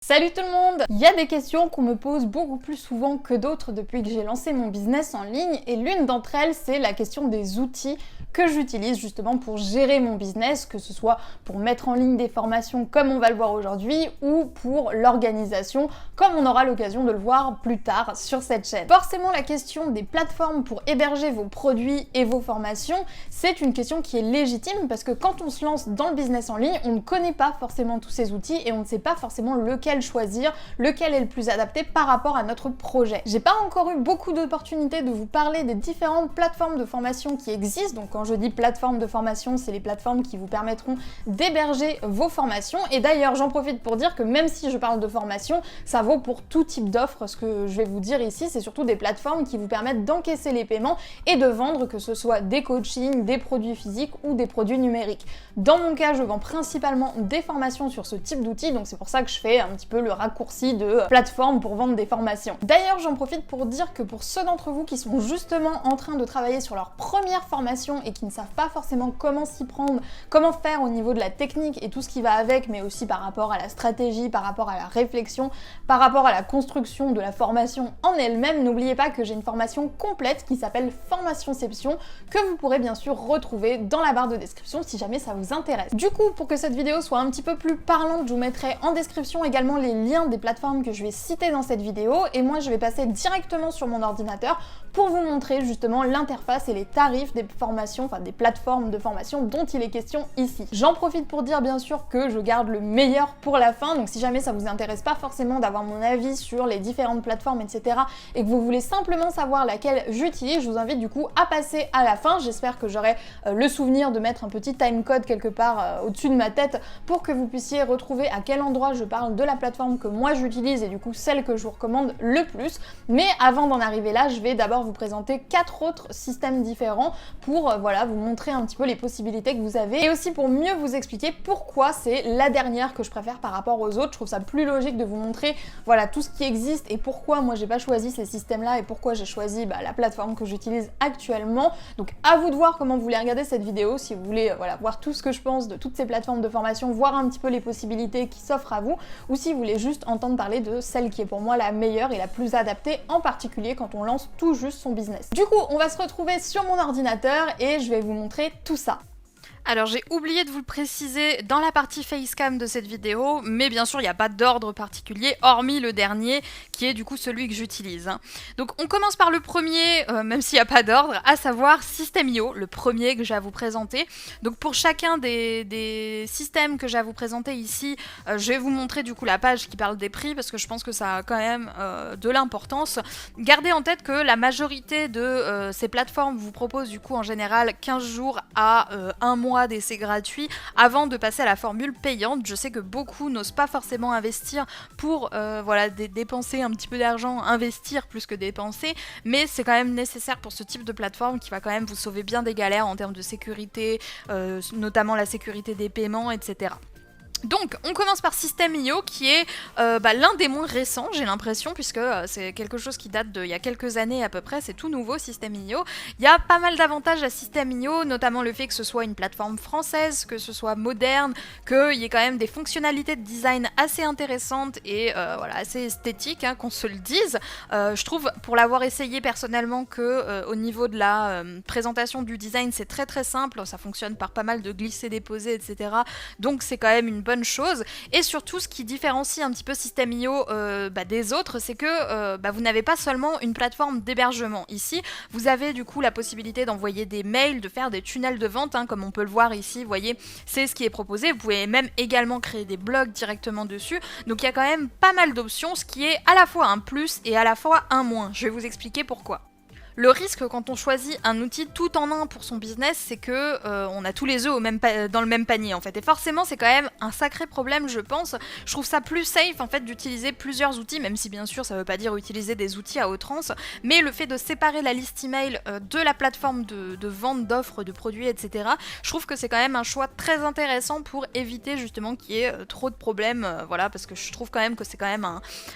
Salut tout le monde! Il y a des questions qu'on me pose beaucoup plus souvent que d'autres depuis que j'ai lancé mon business en ligne et l'une d'entre elles c'est la question des outils que j'utilise justement pour gérer mon business, que ce soit pour mettre en ligne des formations comme on va le voir aujourd'hui ou pour l'organisation comme on aura l'occasion de le voir plus tard sur cette chaîne. Forcément la question des plateformes pour héberger vos produits et vos formations, c'est une question qui est légitime parce que quand on se lance dans le business en ligne, on ne connaît pas forcément tous ces outils et on ne sait pas forcément lequel choisir, lequel est le plus adapté par rapport à notre projet. J'ai pas encore eu beaucoup d'opportunités de vous parler des différentes plateformes de formation qui existent, donc quand je dis plateforme de formation, c'est les plateformes qui vous permettront d'héberger vos formations, et d'ailleurs j'en profite pour dire que même si je parle de formation, ça vaut pour tout type d'offres. Ce que je vais vous dire ici, c'est surtout des plateformes qui vous permettent d'encaisser les paiements et de vendre, que ce soit des coachings, des produits physiques ou des produits numériques. Dans mon cas, je vends principalement des formations sur ce type d'outils, donc c'est pour ça que je fais un petit peu le raccourci de plateforme pour vendre des formations. D'ailleurs, j'en profite pour dire que pour ceux d'entre vous qui sont justement en train de travailler sur leur première formation et qui ne savent pas forcément comment s'y prendre, comment faire au niveau de la technique et tout ce qui va avec, mais aussi par rapport à la stratégie, par rapport à la réflexion, par rapport à la construction de la formation en elle-même, n'oubliez pas que j'ai une formation complète qui s'appelle Formationception, que vous pourrez bien sûr retrouver dans la barre de description si jamais ça vous intéresse. Du coup, pour que cette vidéo soit un petit peu plus parlante, je vous mettrai en description également les liens des plateformes que je vais citer dans cette vidéo, et moi je vais passer directement sur mon ordinateur pour vous montrer justement l'interface et les tarifs des formations, enfin des plateformes de formation dont il est question ici. J'en profite pour dire bien sûr que je garde le meilleur pour la fin, donc si jamais ça vous intéresse pas forcément d'avoir mon avis sur les différentes plateformes, etc., et que vous voulez simplement savoir laquelle j'utilise, je vous invite du coup à passer à la fin. J'espère que j'aurai le souvenir de mettre un petit timecode quelque part au-dessus de ma tête pour que vous puissiez retrouver à quel endroit je parle de la plateforme que moi j'utilise et du coup celle que je vous recommande le plus. Mais avant d'en arriver là, je vais d'abord vous présenter 4 autres systèmes différents pour voilà, vous montrer un petit peu les possibilités que vous avez et aussi pour mieux vous expliquer pourquoi c'est la dernière que je préfère par rapport aux autres. Je trouve ça plus logique de vous montrer voilà tout ce qui existe et pourquoi moi j'ai pas choisi ces systèmes là et pourquoi j'ai choisi la plateforme que j'utilise actuellement. Donc à vous de voir comment vous voulez regarder cette vidéo, si vous voulez voilà, voir tout ce que je pense de toutes ces plateformes de formation, voir un petit peu les possibilités qui s'offrent à vous, ou si vous voulez juste entendre parler de celle qui est pour moi la meilleure et la plus adaptée, en particulier quand on lance tout juste son business. Du coup, on va se retrouver sur mon ordinateur et je vais vous montrer tout ça. Alors j'ai oublié de vous le préciser dans la partie facecam de cette vidéo, mais bien sûr il n'y a pas d'ordre particulier, hormis le dernier, qui est du coup celui que j'utilise. Donc on commence par le premier, même s'il n'y a pas d'ordre, à savoir System.io, le premier que j'ai à vous présenter. Donc pour chacun des systèmes que j'ai à vous présenter ici, je vais vous montrer du coup la page qui parle des prix, parce que je pense que ça a quand même de l'importance. Gardez en tête que la majorité de ces plateformes vous proposent du coup en général 15 jours à 1 mois d'essai gratuit avant de passer à la formule payante. Je sais que beaucoup n'osent pas forcément investir pour voilà, dépenser un petit peu d'argent, investir plus que dépenser, mais c'est quand même nécessaire pour ce type de plateforme qui va quand même vous sauver bien des galères en termes de sécurité, notamment la sécurité des paiements, etc. Donc, on commence par System.io qui est l'un des moins récents, j'ai l'impression, puisque c'est quelque chose qui date d'il y a quelques années à peu près, c'est tout nouveau System.io. Il y a pas mal d'avantages à System.io, notamment le fait que ce soit une plateforme française, que ce soit moderne, qu'il y ait quand même des fonctionnalités de design assez intéressantes et voilà, assez esthétiques, hein, qu'on se le dise. Je trouve, pour l'avoir essayé personnellement, que au niveau de la présentation du design, c'est très très simple, ça fonctionne par pas mal de glisser-déposer, etc. Donc c'est quand même une bonne chose, et surtout ce qui différencie un petit peu System.io des autres, c'est que vous n'avez pas seulement une plateforme d'hébergement. Ici, vous avez du coup la possibilité d'envoyer des mails, de faire des tunnels de vente, hein, comme on peut le voir ici, vous voyez, c'est ce qui est proposé. Vous pouvez même également créer des blogs directement dessus, donc il y a quand même pas mal d'options, ce qui est à la fois un plus et à la fois un moins. Je vais vous expliquer pourquoi. Le risque quand on choisit un outil tout en un pour son business, c'est que on a tous les œufs dans le même panier en fait. Et forcément c'est quand même un sacré problème, je pense. Je trouve ça plus safe en fait d'utiliser plusieurs outils, même si bien sûr ça veut pas dire utiliser des outils à outrance, mais le fait de séparer la liste email de la plateforme de vente d'offres, de produits, etc. Je trouve que c'est quand même un choix très intéressant pour éviter justement qu'il y ait trop de problèmes, voilà, parce que je trouve quand même que c'est quand même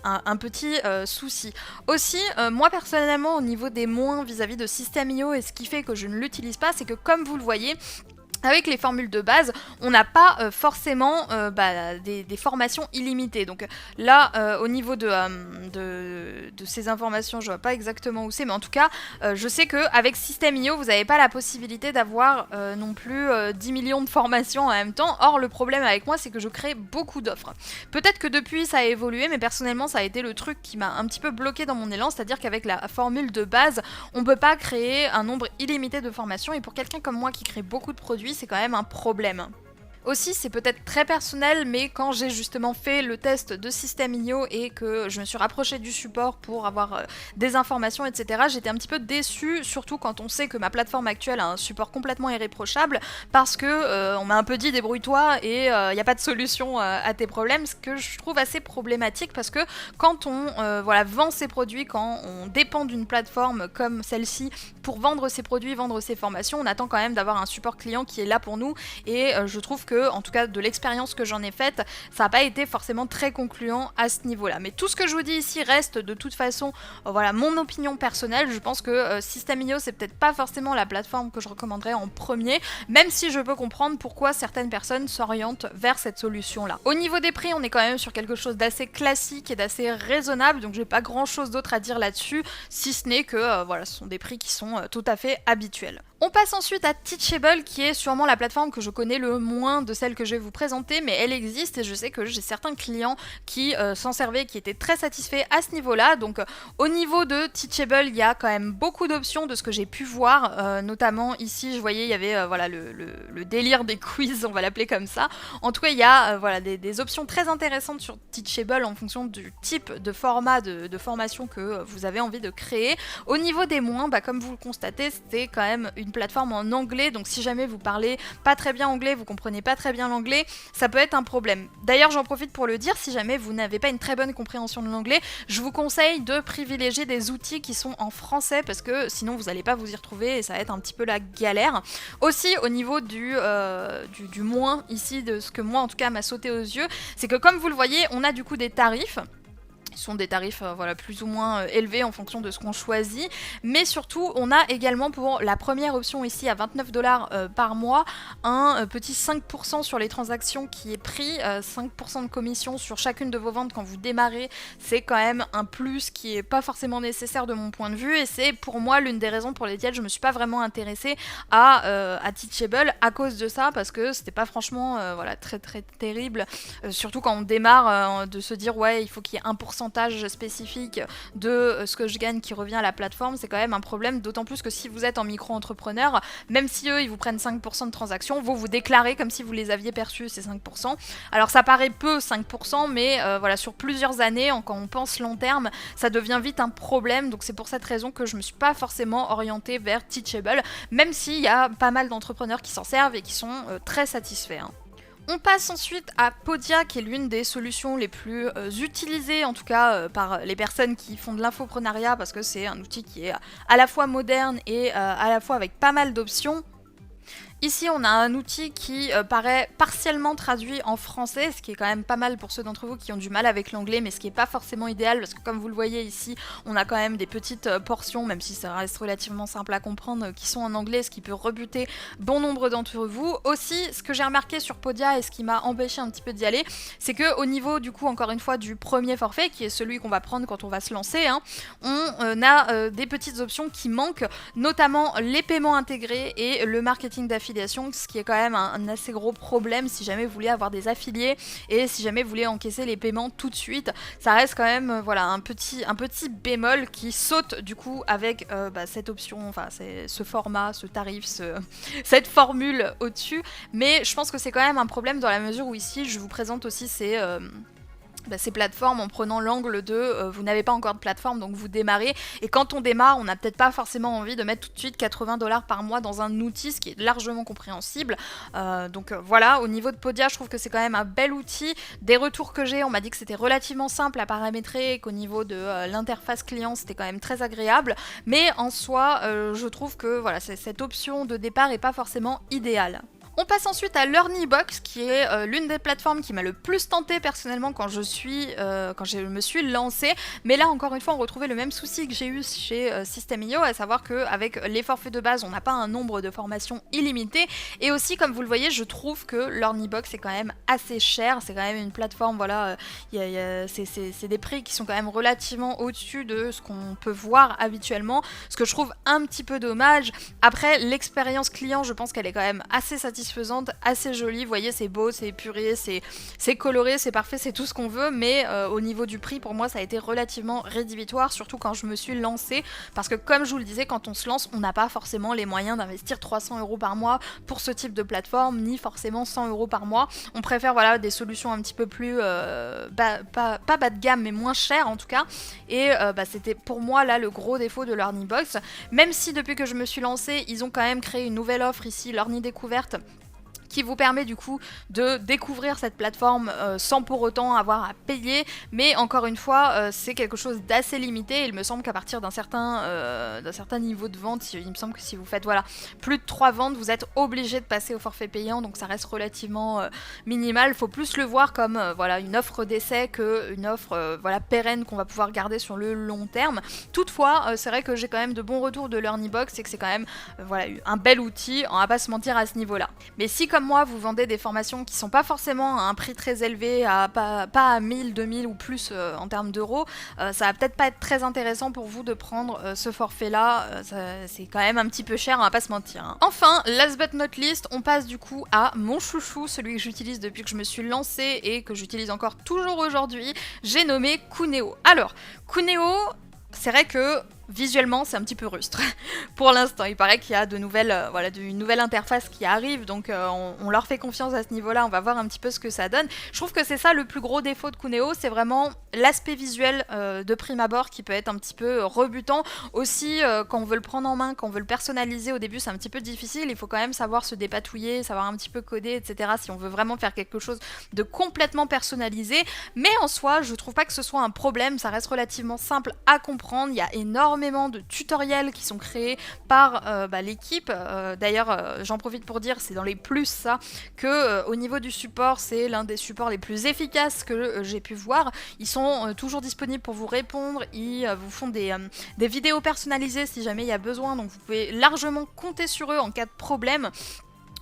un petit souci. Aussi, moi personnellement au niveau des moins vis-à-vis de System.io, et ce qui fait que je ne l'utilise pas, c'est que comme vous le voyez, Avec les formules de base, on n'a pas forcément des formations illimitées. Donc là, au niveau de ces informations, je vois pas exactement où c'est, mais en tout cas, je sais qu'avec System.io, vous n'avez pas la possibilité d'avoir non plus 10 millions de formations en même temps. Or, le problème avec moi, c'est que je crée beaucoup d'offres. Peut-être que depuis, ça a évolué, mais personnellement, ça a été le truc qui m'a un petit peu bloqué dans mon élan, c'est-à-dire qu'avec la formule de base, on peut pas créer un nombre illimité de formations, et pour quelqu'un comme moi qui crée beaucoup de produits, c'est quand même un problème. Aussi, c'est peut-être très personnel, mais quand j'ai justement fait le test de System.io et que je me suis rapprochée du support pour avoir des informations, etc., j'étais un petit peu déçue, surtout quand on sait que ma plateforme actuelle a un support complètement irréprochable, parce que on m'a un peu dit débrouille-toi et il n'y a pas de solution à tes problèmes, ce que je trouve assez problématique, parce que quand on vend ses produits, quand on dépend d'une plateforme comme celle-ci pour vendre ses produits, vendre ses formations, on attend quand même d'avoir un support client qui est là pour nous, et je trouve que, en tout cas de l'expérience que j'en ai faite, ça n'a pas été forcément très concluant à ce niveau-là. Mais tout ce que je vous dis ici reste de toute façon mon opinion personnelle. Je pense que System.io, c'est peut-être pas forcément la plateforme que je recommanderais en premier, même si je peux comprendre pourquoi certaines personnes s'orientent vers cette solution-là. Au niveau des prix, on est quand même sur quelque chose d'assez classique et d'assez raisonnable, donc j'ai pas grand-chose d'autre à dire là-dessus, si ce n'est que ce sont des prix qui sont tout à fait habituels. On passe ensuite à Teachable, qui est sûrement la plateforme que je connais le moins de celle que je vais vous présenter, mais elle existe et je sais que j'ai certains clients qui s'en servaient, qui étaient très satisfaits à ce niveau-là. Donc au niveau de Teachable, il y a quand même beaucoup d'options de ce que j'ai pu voir, notamment ici je voyais il y avait le délire des quiz, on va l'appeler comme ça. En tout cas, il y a des options très intéressantes sur Teachable en fonction du type de format de formation que vous avez envie de créer. Au niveau des moins, comme vous le constatez, c'était quand même une plateforme en anglais, donc si jamais vous parlez pas très bien anglais, vous comprenez pas très bien l'anglais, ça peut être un problème. D'ailleurs, j'en profite pour le dire, si jamais vous n'avez pas une très bonne compréhension de l'anglais, je vous conseille de privilégier des outils qui sont en français, parce que sinon vous n'allez pas vous y retrouver et ça va être un petit peu la galère. Aussi, au niveau du moins ici, de ce que moi en tout cas m'a sauté aux yeux, c'est que comme vous le voyez, on a du coup des tarifs. Ce sont des tarifs plus ou moins élevés en fonction de ce qu'on choisit, mais surtout on a également pour la première option ici à 29 $ par mois un petit 5% sur les transactions qui est pris, 5% de commission sur chacune de vos ventes quand vous démarrez. C'est quand même un plus qui est pas forcément nécessaire de mon point de vue, et c'est pour moi l'une des raisons pour lesquelles je me suis pas vraiment intéressée à Teachable à cause de ça, parce que c'était pas franchement très très terrible, surtout quand on démarre, de se dire ouais il faut qu'il y ait 1% spécifique de ce que je gagne qui revient à la plateforme. C'est quand même un problème, d'autant plus que si vous êtes en micro-entrepreneur, même si eux ils vous prennent 5% de transactions, vous déclarez comme si vous les aviez perçus, ces 5%. Alors ça paraît peu 5%, mais sur plusieurs années, quand on pense long terme, ça devient vite un problème. Donc c'est pour cette raison que je me suis pas forcément orientée vers Teachable, même s'il y a pas mal d'entrepreneurs qui s'en servent et qui sont très satisfaits. On passe ensuite à Podia, qui est l'une des solutions les plus utilisées, en tout cas par les personnes qui font de l'infoprenariat, parce que c'est un outil qui est à la fois moderne et à la fois avec pas mal d'options. Ici, on a un outil qui paraît partiellement traduit en français, ce qui est quand même pas mal pour ceux d'entre vous qui ont du mal avec l'anglais, mais ce qui n'est pas forcément idéal, parce que comme vous le voyez ici, on a quand même des petites portions, même si ça reste relativement simple à comprendre, qui sont en anglais, ce qui peut rebuter bon nombre d'entre vous. Aussi, ce que j'ai remarqué sur Podia et ce qui m'a empêché un petit peu d'y aller, c'est qu'au niveau, du coup, encore une fois, du premier forfait, qui est celui qu'on va prendre quand on va se lancer, on a des petites options qui manquent, notamment les paiements intégrés et le marketing d'affiliation, ce qui est quand même un assez gros problème si jamais vous voulez avoir des affiliés et si jamais vous voulez encaisser les paiements tout de suite. Ça reste quand même un petit bémol qui saute du coup avec cette option, ce format, ce tarif, cette formule au-dessus. Mais je pense que c'est quand même un problème dans la mesure où ici je vous présente aussi ces plateformes en prenant l'angle de vous n'avez pas encore de plateforme, donc vous démarrez, et quand on démarre on n'a peut-être pas forcément envie de mettre tout de suite 80 $ par mois dans un outil, ce qui est largement compréhensible. Voilà, au niveau de Podia, je trouve que c'est quand même un bel outil. Des retours que j'ai, on m'a dit que c'était relativement simple à paramétrer et qu'au niveau de l'interface client c'était quand même très agréable, mais en soi je trouve que cette option de départ est pas forcément idéale. On passe ensuite à LearnyBox, qui est l'une des plateformes qui m'a le plus tenté personnellement quand je me suis lancée. Mais là, encore une fois, on retrouvait le même souci que j'ai eu chez System.io, à savoir qu'avec les forfaits de base, on n'a pas un nombre de formations illimité. Et aussi, comme vous le voyez, je trouve que LearnyBox est quand même assez cher. C'est quand même une plateforme, voilà, c'est des prix qui sont quand même relativement au-dessus de ce qu'on peut voir habituellement. Ce que je trouve un petit peu dommage. Après, l'expérience client, je pense qu'elle est quand même assez satisfaisante, assez jolie, vous voyez, c'est beau, c'est épuré, c'est coloré, c'est parfait, c'est tout ce qu'on veut, mais au niveau du prix, pour moi, ça a été relativement rédhibitoire, surtout quand je me suis lancée, parce que comme je vous le disais, quand on se lance, on n'a pas forcément les moyens d'investir 300 € par mois pour ce type de plateforme, ni forcément 100 € par mois. On préfère, voilà, des solutions un petit peu plus, pas bas de gamme, mais moins chères en tout cas, et c'était pour moi là le gros défaut de LearnyBox, même si depuis que je me suis lancée, ils ont quand même créé une nouvelle offre ici, Learny Découverte, qui vous permet du coup de découvrir cette plateforme sans pour autant avoir à payer, mais encore une fois c'est quelque chose d'assez limité. Il me semble qu'à partir d'un certain niveau de vente, il me semble que si vous faites voilà, plus de 3 ventes, vous êtes obligé de passer au forfait payant, donc ça reste relativement minimal. Il faut plus le voir comme voilà, une offre d'essai qu'une offre voilà, pérenne qu'on va pouvoir garder sur le long terme. Toutefois, c'est vrai que j'ai quand même de bons retours de LearnyBox et que c'est quand même voilà, un bel outil, on va pas se mentir à ce niveau-là. Mais si comme moi vous vendez des formations qui sont pas forcément à un prix très élevé, pas à 1000, 2000 ou plus en termes d'euros, ça va peut-être pas être très intéressant pour vous de prendre ce forfait là, c'est quand même un petit peu cher, on va pas se mentir, hein. Enfin, last but not least, on passe du coup à mon chouchou, celui que j'utilise depuis que je me suis lancée et que j'utilise encore toujours aujourd'hui, j'ai nommé Cooneoo. Alors, Cooneoo, c'est vrai que visuellement c'est un petit peu rustre pour l'instant, il paraît qu'il y a une nouvelle interface qui arrive, donc on leur fait confiance à ce niveau là, on va voir un petit peu ce que ça donne. Je trouve que c'est ça le plus gros défaut de Cooneoo, c'est vraiment l'aspect visuel de prime abord qui peut être un petit peu rebutant, aussi quand on veut le prendre en main, quand on veut le personnaliser au début c'est un petit peu difficile, il faut quand même savoir se dépatouiller, savoir un petit peu coder, etc. si on veut vraiment faire quelque chose de complètement personnalisé, mais en soi je trouve pas que ce soit un problème, ça reste relativement simple à comprendre, il y a énormément de tutoriels qui sont créés par l'équipe. D'ailleurs, j'en profite pour dire, c'est dans les plus ça, que au niveau du support, c'est l'un des supports les plus efficaces que j'ai pu voir. Ils sont toujours disponibles pour vous répondre, ils vous font des vidéos personnalisées si jamais il y a besoin, donc vous pouvez largement compter sur eux en cas de problème,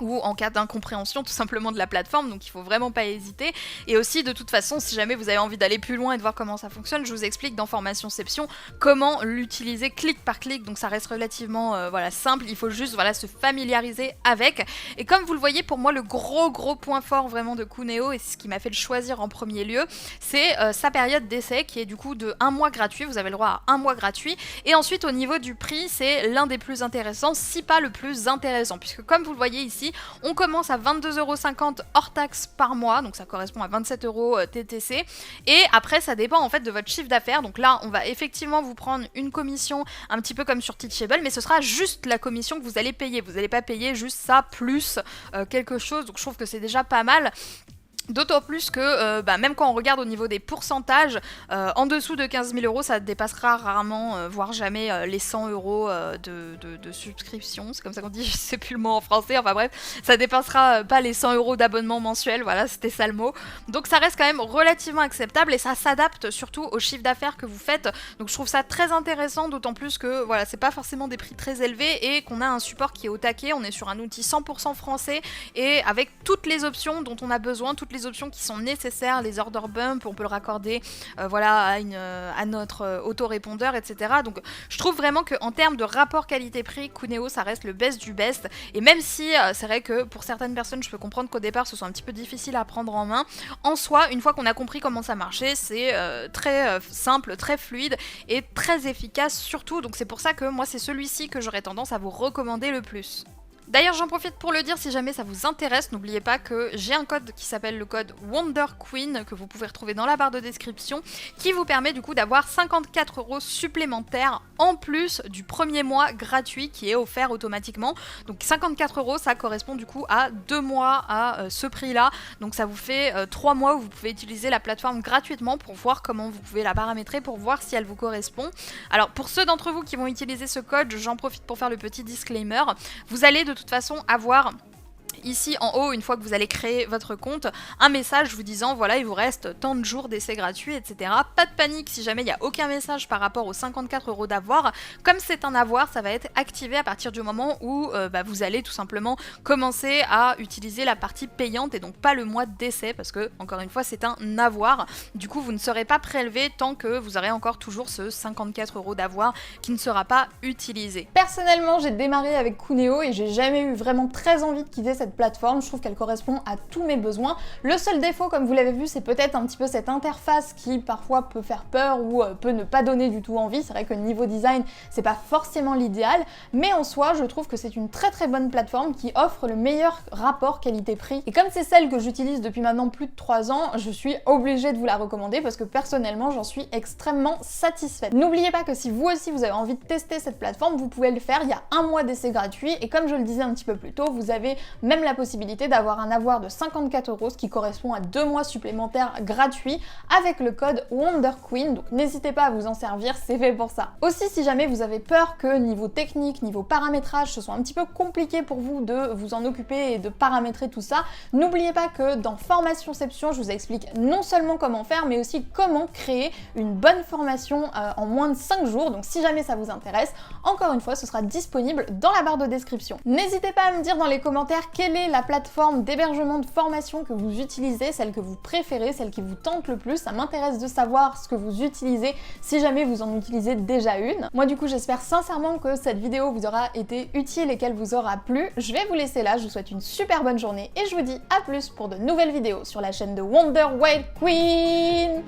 ou en cas d'incompréhension tout simplement de la plateforme, donc il faut vraiment pas hésiter. Et aussi de toute façon, si jamais vous avez envie d'aller plus loin et de voir comment ça fonctionne, je vous explique dans Formationception comment l'utiliser clic par clic, donc ça reste relativement simple, il faut juste se familiariser avec. Et comme vous le voyez, pour moi le gros point fort vraiment de Cooneoo, et c'est ce qui m'a fait le choisir en premier lieu, c'est sa période d'essai qui est du coup de 1 mois gratuit, vous avez le droit à 1 mois gratuit, et ensuite au niveau du prix, c'est l'un des plus intéressants, si pas le plus intéressant, puisque comme vous le voyez ici, on commence à 22,50 € hors taxe par mois, donc ça correspond à 27 € TTC, et après ça dépend en fait de votre chiffre d'affaires, donc là on va effectivement vous prendre une commission un petit peu comme sur Teachable, mais ce sera juste la commission que vous allez payer, vous n'allez pas payer juste ça plus quelque chose, donc je trouve que c'est déjà pas mal. D'autant plus que même quand on regarde au niveau des pourcentages, en dessous de 15 000 €, ça dépassera rarement, voire jamais les 100 € de subscription, c'est comme ça qu'on dit, je sais plus le mot en français, enfin bref, ça dépassera pas les 100 € d'abonnement mensuel, voilà, c'était ça le mot. Donc ça reste quand même relativement acceptable et ça s'adapte surtout au chiffre d'affaires que vous faites, donc je trouve ça très intéressant, d'autant plus que voilà, c'est pas forcément des prix très élevés et qu'on a un support qui est au taquet, on est sur un outil 100% français et avec toutes les options dont on a besoin, toutes les options qui sont nécessaires, les order bump, on peut le raccorder à notre autorépondeur, etc. Donc je trouve vraiment qu'en termes de rapport qualité-prix, Cooneoo ça reste le best du best, et même si c'est vrai que pour certaines personnes je peux comprendre qu'au départ ce soit un petit peu difficile à prendre en main, en soi une fois qu'on a compris comment ça marchait, c'est très simple, très fluide et très efficace surtout, donc c'est pour ça que moi c'est celui-ci que j'aurais tendance à vous recommander le plus. D'ailleurs, j'en profite pour le dire, si jamais ça vous intéresse, n'oubliez pas que j'ai un code qui s'appelle le code WonderQueen, que vous pouvez retrouver dans la barre de description, qui vous permet du coup d'avoir 54 € supplémentaires en plus du premier mois gratuit qui est offert automatiquement. Donc 54 €, ça correspond du coup à 2 mois à ce prix-là. Donc ça vous fait 3 mois où vous pouvez utiliser la plateforme gratuitement pour voir comment vous pouvez la paramétrer, pour voir si elle vous correspond. Alors pour ceux d'entre vous qui vont utiliser ce code, j'en profite pour faire le petit disclaimer. Vous allez de toute façon avoir ici en haut, une fois que vous allez créer votre compte, un message vous disant voilà, il vous reste tant de jours d'essai gratuit, etc. Pas de panique si jamais il n'y a aucun message par rapport aux 54 € d'avoir. Comme c'est un avoir, ça va être activé à partir du moment où vous allez tout simplement commencer à utiliser la partie payante et donc pas le mois d'essai, parce que encore une fois c'est un avoir. Du coup vous ne serez pas prélevé tant que vous aurez encore toujours ce 54 € d'avoir qui ne sera pas utilisé. Personnellement, j'ai démarré avec Cooneeo et j'ai jamais eu vraiment très envie de quitter cette plateforme. Je trouve qu'elle correspond à tous mes besoins. Le seul défaut, comme vous l'avez vu, c'est peut-être un petit peu cette interface qui parfois peut faire peur ou peut ne pas donner du tout envie. C'est vrai que niveau design, c'est pas forcément l'idéal, mais en soi, je trouve que c'est une très bonne plateforme qui offre le meilleur rapport qualité-prix. Et comme c'est celle que j'utilise depuis maintenant plus de 3 ans, je suis obligée de vous la recommander parce que personnellement, j'en suis extrêmement satisfaite. N'oubliez pas que si vous aussi vous avez envie de tester cette plateforme, vous pouvez le faire. Il y a un mois d'essai gratuit et comme je le disais un petit peu plus tôt, vous avez même la possibilité d'avoir un avoir de 54 €, ce qui correspond à 2 mois supplémentaires gratuits avec le code WonderQueen. Donc n'hésitez pas à vous en servir, c'est fait pour ça. Aussi, si jamais vous avez peur que niveau technique, niveau paramétrage, ce soit un petit peu compliqué pour vous de vous en occuper et de paramétrer tout ça, n'oubliez pas que dans Formationception, je vous explique non seulement comment faire, mais aussi comment créer une bonne formation en moins de 5 jours. Donc si jamais ça vous intéresse, encore une fois, ce sera disponible dans la barre de description. N'hésitez pas à me dire dans les commentaires quelle est la plateforme d'hébergement de formation que vous utilisez, celle que vous préférez, celle qui vous tente le plus. Ça m'intéresse de savoir ce que vous utilisez si jamais vous en utilisez déjà une. Moi du coup, j'espère sincèrement que cette vidéo vous aura été utile et qu'elle vous aura plu. Je vais vous laisser là, je vous souhaite une super bonne journée et je vous dis à plus pour de nouvelles vidéos sur la chaîne de Wonder Wild Queen.